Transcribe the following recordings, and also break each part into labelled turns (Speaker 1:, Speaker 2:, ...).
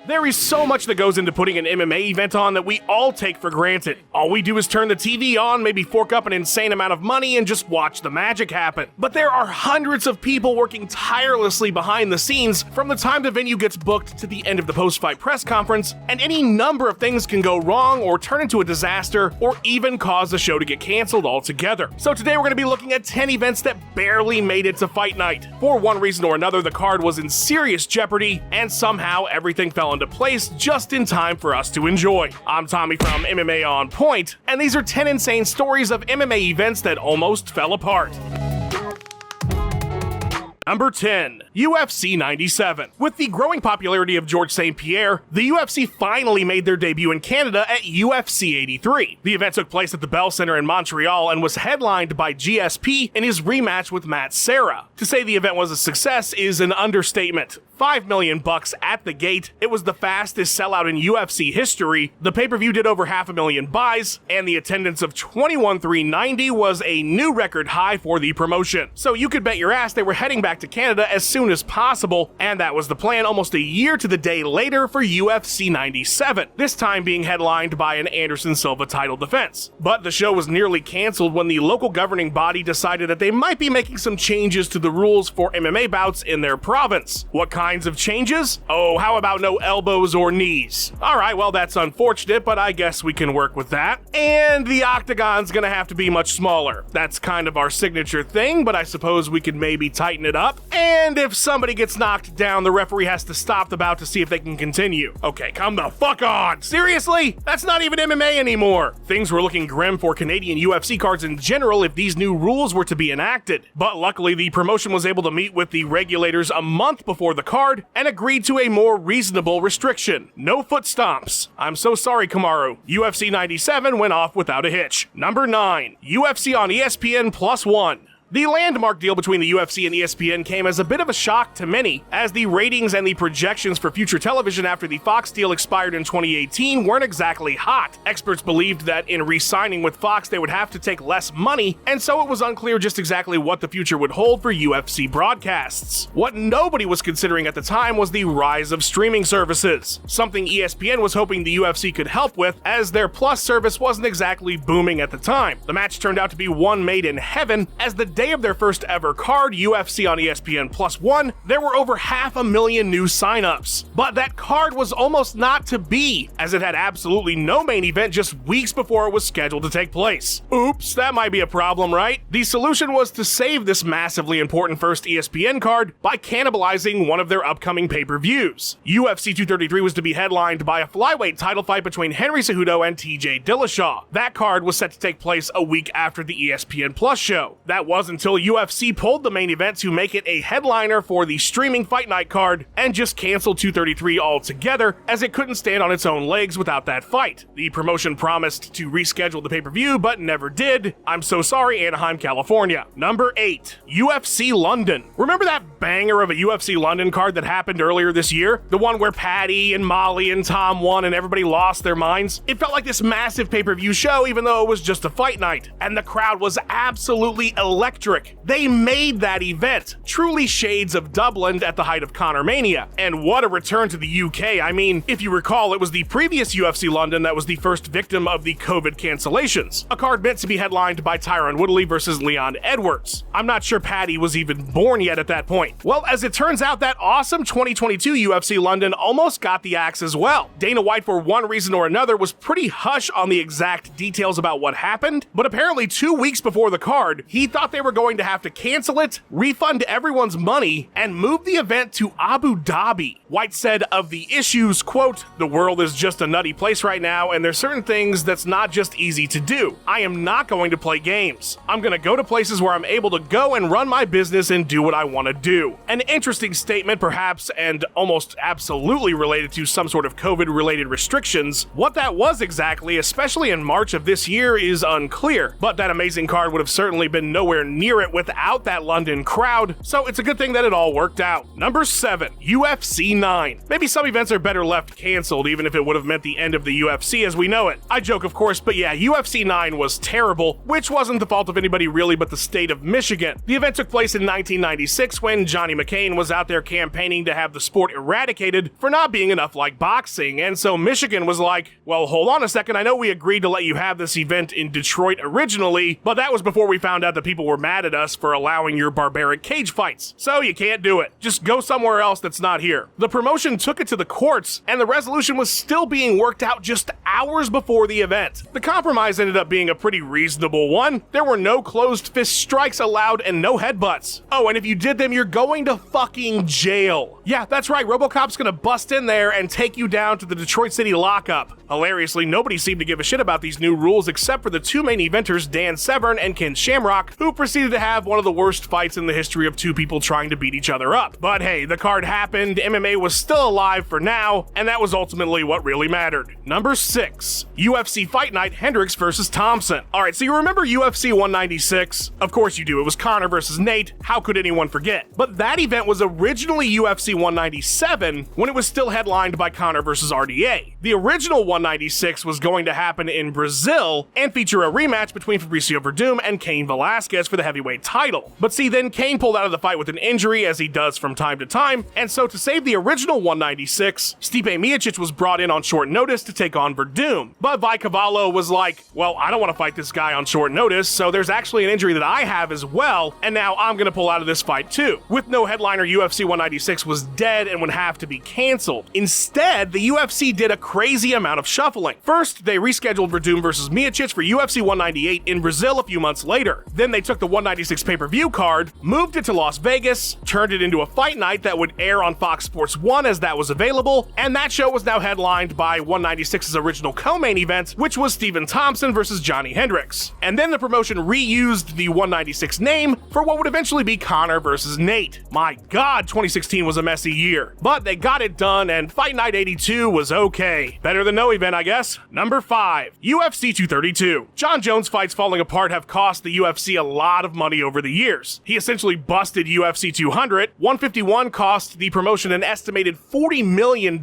Speaker 1: There is so much that goes into putting an MMA event on that we all take for granted. All we do is turn the TV on, maybe fork up an insane amount of money, and just watch the magic happen. But there are hundreds of people working tirelessly behind the scenes from the time the venue gets booked to the end of the post-fight press conference, and any number of things can go wrong or turn into a disaster or even cause the show to get canceled altogether. So today we're going to be looking at 10 events that barely made it to fight night. For one reason or another, the card was in serious jeopardy, and somehow everything fell into place just in time for us to enjoy. I'm Tommy from MMA On Point, and these are 10 insane stories of MMA events that almost fell apart. Number 10. UFC 97. With the growing popularity of Georges St. Pierre, the UFC finally made their debut in Canada at UFC 83. The event took place at the Bell Center in Montreal and was headlined by GSP in his rematch with Matt Serra. To say the event was a success is an understatement. $5 million at the gate. It was the fastest sellout in UFC history. The pay-per-view did over 500,000 buys, and the attendance of 21,390 was a new record high for the promotion. So you could bet your ass they were heading back to Canada as soon as possible, and that was the plan almost a year to the day later for UFC 97, this time being headlined by an Anderson Silva title defense. But the show was nearly canceled when the local governing body decided that they might be making some changes to the rules for MMA bouts in their province. What kinds of changes? Oh, how about no elbows or knees? Alright, well that's unfortunate, but I guess we can work with that. And the octagon's gonna have to be much smaller. That's kind of our signature thing, but I suppose we could maybe tighten it up. And if somebody gets knocked down, the referee has to stop the bout to see if they can continue. Okay, come the fuck on! Seriously? That's not even MMA anymore! Things were looking grim for Canadian UFC cards in general if these new rules were to be enacted. But luckily, the promotion was able to meet with the regulators a month before the card and agreed to a more reasonable restriction. No foot stomps. I'm so sorry, Kamaru. UFC 97 went off without a hitch. Number 9. UFC on ESPN +1. The landmark deal between the UFC and ESPN came as a bit of a shock to many, as the ratings and the projections for future television after the Fox deal expired in 2018 weren't exactly hot. Experts believed that in re-signing with Fox they would have to take less money, and so it was unclear just exactly what the future would hold for UFC broadcasts. What nobody was considering at the time was the rise of streaming services, something ESPN was hoping the UFC could help with, as their Plus service wasn't exactly booming at the time. The match turned out to be one made in heaven, as the day of their first ever card, UFC on ESPN +1, there were over 500,000 new signups. But that card was almost not to be, as it had absolutely no main event just weeks before it was scheduled to take place. Oops, that might be a problem, right? The solution was to save this massively important first ESPN card by cannibalizing one of their upcoming pay-per-views. UFC 233 was to be headlined by a flyweight title fight between Henry Cejudo and TJ Dillashaw. That card was set to take place a week after the ESPN Plus show. That was until UFC pulled the main event to make it a headliner for the streaming Fight Night card and just canceled 233 altogether, as it couldn't stand on its own legs without that fight. The promotion promised to reschedule the pay-per-view but never did. I'm so sorry, Anaheim, California. Number 8. UFC London. Remember that banger of a UFC London card that happened earlier this year? The one where Patty and Molly and Tom won and everybody lost their minds? It felt like this massive pay-per-view show even though it was just a fight night, and the crowd was absolutely electric. They made that event. Truly shades of Dublin at the height of Conor Mania. And what a return to the UK. I mean, if you recall, it was the previous UFC London that was the first victim of the COVID cancellations. A card meant to be headlined by Tyron Woodley versus Leon Edwards. I'm not sure Patty was even born yet at that point. Well, as it turns out, that awesome 2022 UFC London almost got the axe as well. Dana White, for one reason or another, was pretty hush on the exact details about what happened, but apparently 2 weeks before the card, he thought they were going to have to cancel it, refund everyone's money, and move the event to Abu Dhabi. White said of the issues, quote, "The world is just a nutty place right now, and there's certain things that's not just easy to do. I am not going to play games. I'm going to go to places where I'm able to go and run my business and do what I want to do." An interesting statement, perhaps, and almost absolutely related to some sort of COVID-related restrictions. What that was exactly, especially in March of this year, is unclear, but that amazing card would have certainly been nowhere near it without that London crowd, so it's a good thing that it all worked out. Number 7, UFC 9. Maybe some events are better left canceled, even if it would have meant the end of the UFC as we know it. I joke, of course, but yeah, UFC 9 was terrible, which wasn't the fault of anybody really but the state of Michigan. The event took place in 1996 when Johnny McCain was out there campaigning to have the sport eradicated for not being enough like boxing, and so Michigan was like, well, hold on a second, I know we agreed to let you have this event in Detroit originally, but that was before we found out that people were mad at us for allowing your barbaric cage fights, so you can't do it. Just go somewhere else that's not here. The promotion took it to the courts, and the resolution was still being worked out just hours before the event. The compromise ended up being a pretty reasonable one. There were no closed fist strikes allowed and no headbutts. Oh, and if you did them, you're going to fucking jail. Yeah, that's right, RoboCop's gonna bust in there and take you down to the Detroit City lockup. Hilariously, nobody seemed to give a shit about these new rules except for the two main eventers, Dan Severn and Ken Shamrock, who proceeded to have one of the worst fights in the history of two people trying to beat each other up. But hey, the card happened, MMA was still alive for now, and that was ultimately what really mattered. Number 6, UFC Fight Night, Hendricks vs. Thompson. Alright, so you remember UFC 196? Of course you do, it was Conor versus Nate, how could anyone forget? But that event was originally UFC 197 when it was still headlined by Conor versus RDA. The original 196 was going to happen in Brazil and feature a rematch between Fabricio Verdum and Cain Velasquez for the heavyweight title. But see, then Cain pulled out of the fight with an injury, as he does from time to time, and so to save the original 196, Stipe Miocic was brought in on short notice to take on Verdum. But Vi Cavallo was like, well, I don't want to fight this guy on short notice, so there's actually an injury that I have as well, and now I'm gonna pull out of this fight too. With no headliner, UFC 196 was dead and would have to be canceled. Instead, the UFC did a crazy amount of shuffling. First, they rescheduled Verdum versus Miocic for UFC 198 in Brazil a few months later. Then they took the 196 pay-per-view card, moved it to Las Vegas, turned it into a fight night that would air on Fox Sports 1 as that was available, and that show was now headlined by 196's original co-main event, which was Stephen Thompson versus Johnny Hendricks. And then the promotion reused the 196 name for what would eventually be Conor versus Nate. My god, 2016 was a messy year. But they got it done, and Fight Night 82 was okay. Better than no event, I guess. Number 5, UFC 232. John Jones' fights falling apart have cost the UFC a lot of money over the years. He essentially busted UFC 200. 151 cost the promotion an estimated $40 million,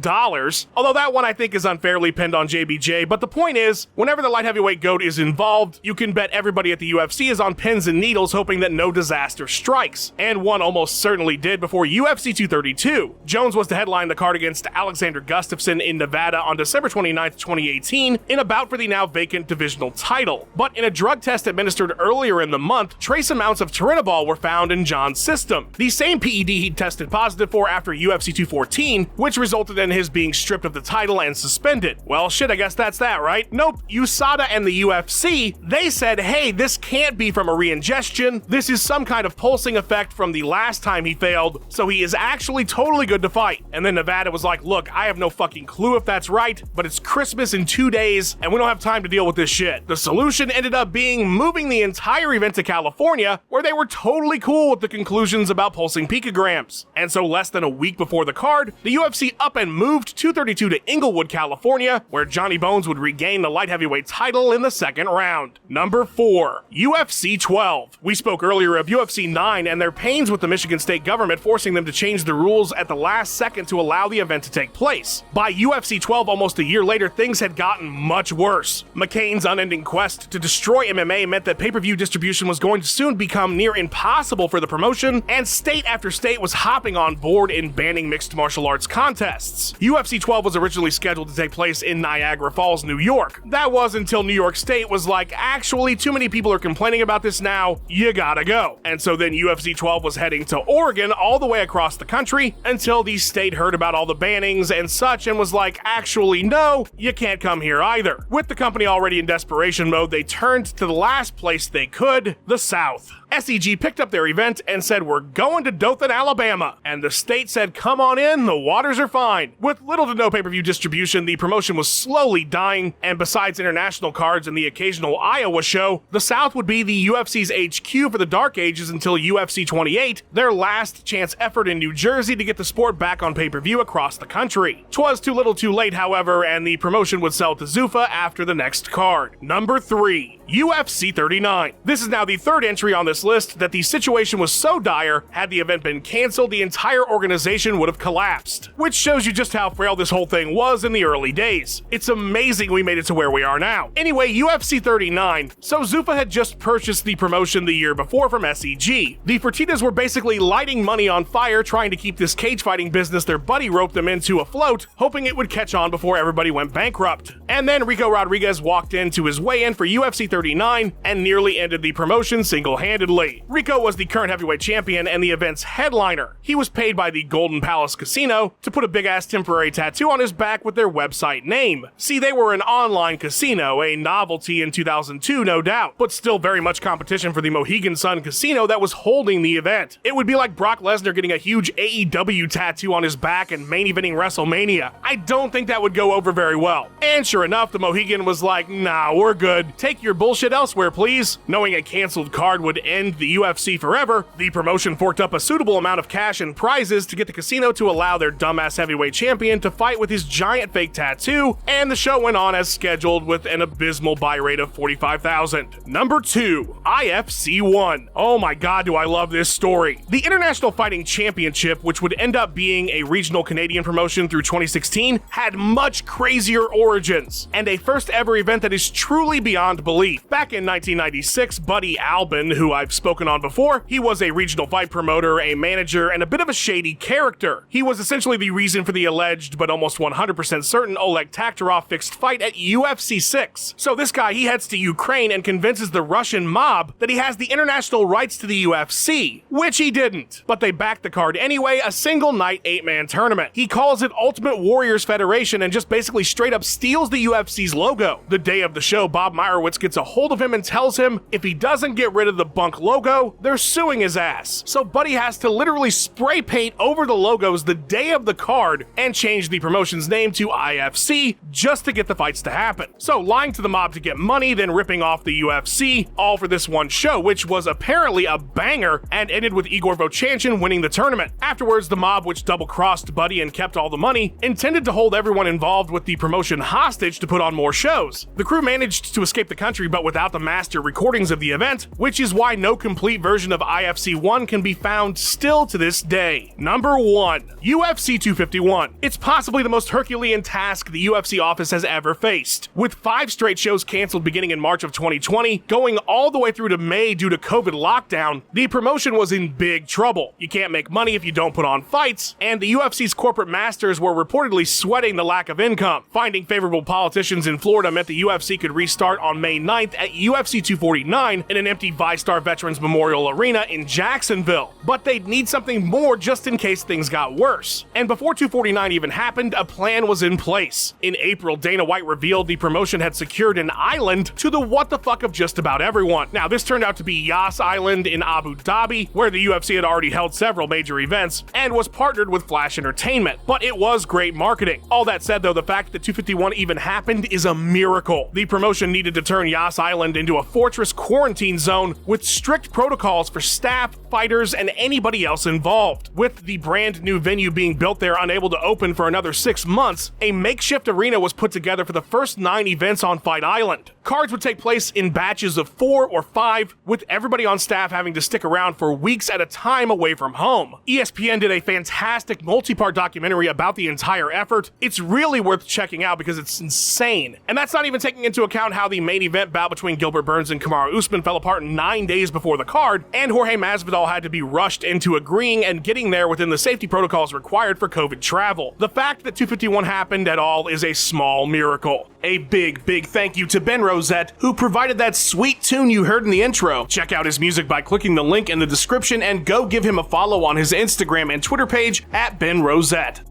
Speaker 1: although that one I think is unfairly pinned on JBJ, but the point is, whenever the light heavyweight GOAT is involved, you can bet everybody at the UFC is on pins and needles hoping that no disaster strikes. And one almost certainly did before UFC 232. Jones was to headline the card against Alexander Gustafsson in Nevada on December 29, 2018, in a bout for the now vacant divisional title. But in a drug test administered earlier in the month, trace amounts of Turinabol were found in John's system, the same PED he'd tested positive for after UFC 214, which resulted in his being stripped of the title and suspended. Well, shit, I guess that's that, right? Nope, USADA and the UFC, they said, hey, this can't be from a re-ingestion, this is some kind of pulsing effect from the last time he failed, so he is actually totally good to fight. And then Nevada was like, look, I have no fucking clue if that's right, but it's Christmas in 2 days, and we don't have time to deal with this shit. The solution ended up being moving the entire event to California, where they were totally cool with the conclusions about pulsing picograms. And so less than a week before the card, the UFC up and moved 232 to Inglewood, California, where Johnny Bones would regain the light heavyweight title in the second round. Number 4, UFC 12. We spoke earlier of UFC 9 and their pains with the Michigan state government forcing them to change the rules at the last second to allow the event to take place. By UFC 12, almost a year later, things had gotten much worse. McCain's unending quest to destroy MMA meant that pay-per-view distribution was going to soon become near impossible for the promotion, and state after state was hopping on board in banning mixed martial arts contests. UFC 12 was originally scheduled to take place in Niagara Falls, New York. That was until New York State was like, actually, too many people are complaining about this now, you gotta go. And so then UFC 12 was heading to Oregon all the way across the country until the state heard about all the bannings and such and was like, actually, no, you can't come here either. With the company already in desperation mode, they turned to the last place they could, the South. SEG picked up their event and said, we're going to Dothan, Alabama. And the state said, come on in, the waters are fine. With little to no pay-per-view distribution, the promotion was slowly dying, and besides international cards and the occasional Iowa show, the South would be the UFC's HQ for the Dark Ages until UFC 28, their last chance effort in New Jersey to get the sport back on pay-per-view across the country. 'Twas too little too late, however, and the promotion would sell to Zuffa after the next card. Number 3, UFC 39. This is now the third entry on this list that the situation was so dire, had the event been canceled, the entire organization would have collapsed. Which shows you just how frail this whole thing was in the early days. It's amazing we made it to where we are now. Anyway, UFC 39. So Zuffa had just purchased the promotion the year before from SEG. The Fertittas were basically lighting money on fire trying to keep this cage fighting business their buddy roped them into afloat, hoping it would catch on before everybody went bankrupt. And then Rico Rodriguez walked into his weigh-in for UFC 39 and nearly ended the promotion single-handedly. Rico was the current heavyweight champion and the event's headliner. He was paid by the Golden Palace Casino to put a big-ass temporary tattoo on his back with their website name. See, they were an online casino, a novelty in 2002, no doubt, but still very much competition for the Mohegan Sun Casino that was holding the event. It would be like Brock Lesnar getting a huge AEW tattoo on his back and main eventing WrestleMania. I don't think that would go over very well. And sure enough, the Mohegan was like, nah, we're good. Take your bullshit elsewhere, please. Knowing a canceled card would end the UFC forever, the promotion forked up a suitable amount of cash and prizes to get the casino to allow their dumbass heavyweight champion to fight with his giant fake tattoo, and the show went on as scheduled with an abysmal buy rate of 45,000. Number 2, IFC 1. Oh my god, do I love this story. The International Fighting Championship, which would end up being a regional Canadian promotion through 2016, had much crazier origins, and a first ever event that is truly beyond belief. Back in 1996, Buddy Albin, who I've spoken on before, he was a regional fight promoter, a manager, and a bit of a shady character. He was essentially the reason for the alleged, but almost 100% certain Oleg Taktarov fixed fight at UFC 6. So this guy, he heads to Ukraine and convinces the Russian mob that he has the international rights to the UFC, which he didn't. But they backed the card anyway, a single night 8-man tournament. He calls it Ultimate Warriors Federation and just basically straight up steals the UFC's logo. The day of the show, Bob Meyerowitz gets a hold of him and tells him if he doesn't get rid of the bunk logo, they're suing his ass. So Buddy has to literally spray paint over the logos the day of the card and change the promotion's name to IFC just to get the fights to happen. So lying to the mob to get money, then ripping off the UFC, all for this one show, which was apparently a banger and ended with Igor Vovchanchin winning the tournament. Afterwards, the mob, which double-crossed Buddy and kept all the money, intended to hold everyone involved with the promotion hostage to put on more shows. The crew managed to escape the country, but without the master recordings of the event, which is why no complete version of IFC 1 can be found still to this day. Number 1, UFC 251. It's possibly the most Herculean task the UFC office has ever faced. With 5 straight shows canceled beginning in March of 2020, going all the way through to May due to COVID lockdown, the promotion was in big trouble. You can't make money if you don't put on fights, and the UFC's corporate masters were reportedly sweating the lack of income. Finding favorable politicians in Florida meant the UFC could restart on May 9th at UFC 249 in an empty VyStar Veterans Memorial Arena in Jacksonville. But they'd need something more just in case things got worse. And before 249 even happened, a plan was in place. In April, Dana White revealed the promotion had secured an island to the what the fuck of just about everyone. Now, this turned out to be Yas Island in Abu Dhabi, where the UFC had already held several major events and was partnered with Flash Entertainment. But it was great marketing. All that said, though, the fact that 251 even happened is a miracle. The promotion needed to turn Yas Island into a fortress quarantine zone with strict protocols for staff, fighters, and anybody else involved. With the brand new venue being built there unable to open for another 6 months, a makeshift arena was put together for the first 9 events on Fight Island. Cards would take place in batches of 4 or 5, with everybody on staff having to stick around for weeks at a time away from home. ESPN did a fantastic multi-part documentary about the entire effort. It's really worth checking out because it's insane. And that's not even taking into account how the main event bout between Gilbert Burns and Kamaru Usman fell apart 9 days before the card, and Jorge Masvidal had to be rushed into agreeing and getting there within the safety protocols required for COVID travel. The fact that 251 happened at all is a small miracle. A big thank you to Ben Rosette, who provided that sweet tune you heard in the intro. Check out his music by clicking the link in the description and go give him a follow on his Instagram and Twitter page at Ben Rosette.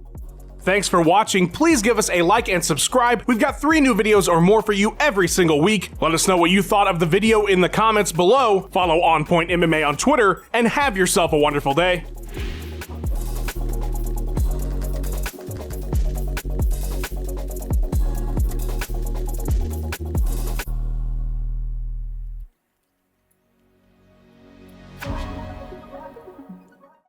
Speaker 1: Thanks for watching. Please give us a like and subscribe. We've got 3 new videos or more for you every single week. Let us know what you thought of the video in the comments below. Follow On Point MMA on Twitter, and have yourself a wonderful day.